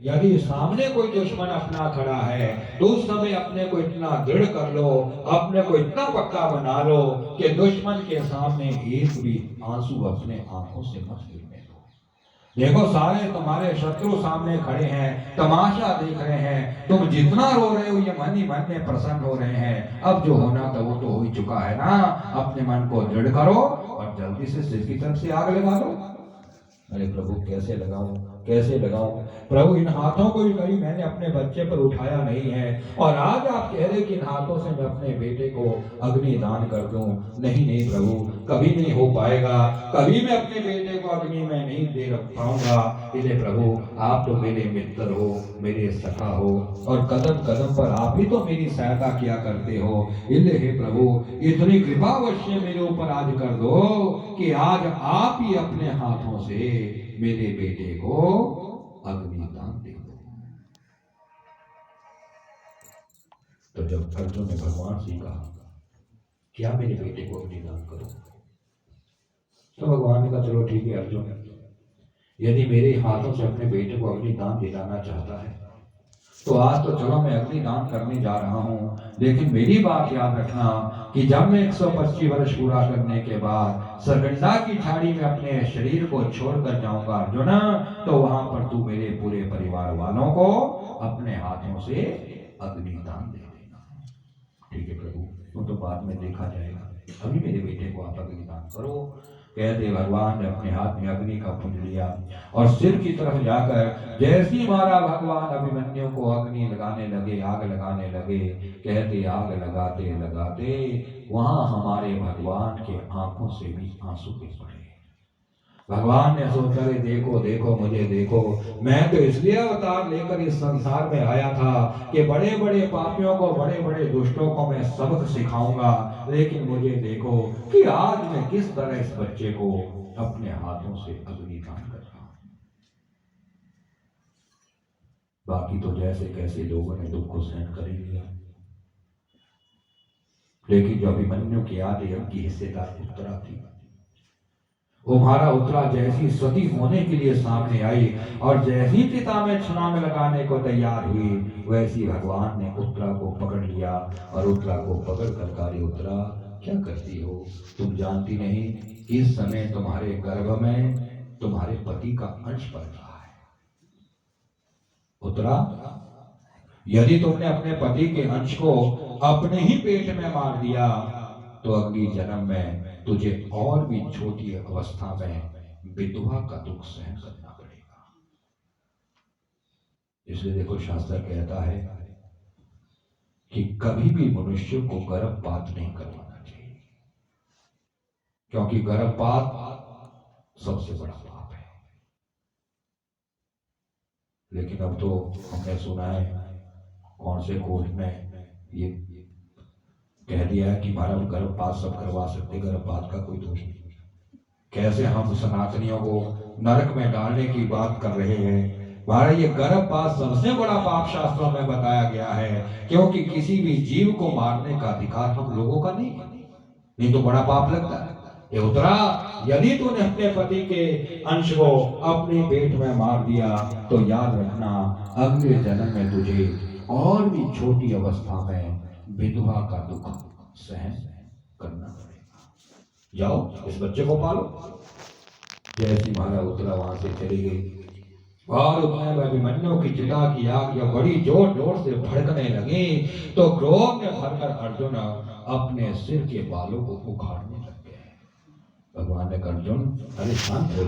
यदि सामने कोई दुश्मन अपना खड़ा है तो उस समय अपने को इतना दृढ़ कर लो, अपने को इतना पक्का बना लो कि दुश्मन के सामने एक भी आंसू अपने आंखों से मत गिरने दो। देखो सारे तुम्हारे शत्रु सामने खड़े हैं, तमाशा देख रहे हैं, तुम जितना रो रहे हो ये मन ही मन में प्रसन्न हो रहे हैं। अब जो होना था वो तो हो ही चुका है ना, अपने मन को दृढ़ करो और जल्दी से सिर की तरफ से आग लगा दो। अरे प्रभु कैसे लगाऊं, कैसे लगाऊं? प्रभु इन हाथों को भी कभी मैंने अपने बच्चे पर उठाया नहीं है, और आज आप कह रहे कि इन हाथों से मैं अपने बेटे को अग्नि दान कर दूं। नहीं नहीं प्रभु, कभी नहीं हो पाएगा, कभी मैं अपने बेटे को अग्नि में नहीं दे पाऊंगा। इसलिए प्रभु आप तो मेरे मित्र हो, मेरे सखा हो, और कदम कदम पर आप ही तो मेरी सहायता किया करते हो। इसलिए हे प्रभु इतनी कृपा अवश्य मेरे ऊपर आज कर दो कि आज आप ही अपने हाथों से मेरे बेटे को अग्निदान दे दो। तो जब अर्जुन ने भगवान से कहा क्या मेरे बेटे को अग्निदान करो, तो भगवान ने कहा चलो ठीक है अर्जुन, यदि मेरे हाथों से अपने बेटे को अग्निदान दिलाना चाहता है तो आज तो चलो मैं अग्निदान करने जा रहा हूँ, लेकिन मेरी बात याद रखना कि जब मैं 125 वर्ष पूरा करने के बाद सरगंडा की झाड़ी में अपने शरीर को छोड़कर जाऊंगा अर्जुन, तो वहां पर तू मेरे पूरे परिवार वालों को अपने हाथों से अग्निदान दे देना। ठीक है प्रभु, वो तो बाद में देखा जाएगा, अभी मेरे बेटे को आप अग्निदान करो। कहते भगवान ने अपने हाथ में अग्नि का पुंज लिया और सिर की तरफ जाकर जैसी मारा भगवान अभिमन्यु को अग्नि लगाने लगे, आग लगाने लगे। कहते आग लगाते लगाते वहां हमारे भगवान के आंखों से भी आंसू गिर पड़े। भगवान ने सोचा देखो देखो मुझे देखो, मैं तो इसलिए अवतार लेकर इस संसार में आया था कि बड़े बड़े पापियों को, बड़े बड़े दुष्टों को मैं सबक सिखाऊंगा, लेकिन मुझे देखो कि आज मैं किस तरह इस बच्चे को अपने हाथों से अग्निदान कर रहा हूं। बाकी तो जैसे कैसे लोगों ने दुख को सहन कर ही लिया, लेकिन जो अभिमन्यु की आदि की हिस्सेदार उत्तरा थी, वो हमारा उत्तरा जैसी सती होने के लिए सामने आई और जैसी पिता में छलांग लगाने को तैयार हुई, वैसी भगवान ने उत्तरा को पकड़ लिया और उत्तरा को पकड़ कर कहा उत्तरा क्या करती हो, तुम जानती नहीं इस समय तुम्हारे गर्भ में तुम्हारे पति का अंश पड़ रहा है। उत्तरा यदि तुमने अपने पति के अंश को अपने ही पेट में मार दिया तो अगली जन्म में तुझे और भी छोटी अवस्था में विधवा का दुख सहन करना पड़ेगा। इसलिए देखो शास्त्र कहता है कि कभी भी मनुष्य को गर्भपात नहीं करवाना चाहिए, क्योंकि गर्भपात सबसे बड़ा पाप है। लेकिन अब तो हमने सुना है कौन से कोर्ट में ये कह दिया है कि हमारा गर्भपात सब करवा सकते, गर्भपात का कोई दोष नहीं। कैसे हम सनातनियों को नरक में डालने की बात कर रहे हैं। हमारा ये गर्भपात सबसे बड़ा पाप शास्त्रों में बताया गया है, क्योंकि किसी भी जीव को मारने का अधिकार हम लोगों का नहीं तो बड़ा पाप लगता है। ये उत्तरा यदि तूने अपने पति के अंश को अपने पेट में मार दिया तो याद रखना अगले जन्म में तुझे और भी छोटी अवस्था में विधवा का दुख सहन करना पड़ेगा। जाओ इस बच्चे को पालो। जैसी महारा उत्तरा वहां से चली गई और अभिमन्यु की चिता की आग जब बड़ी जोर जोर से भड़कने लगी तो क्रोध में भरकर अर्जुन अपने सिर के बालों को उखाड़ने लग गए। भगवान ने कहा अर्जुन अरे शांत हो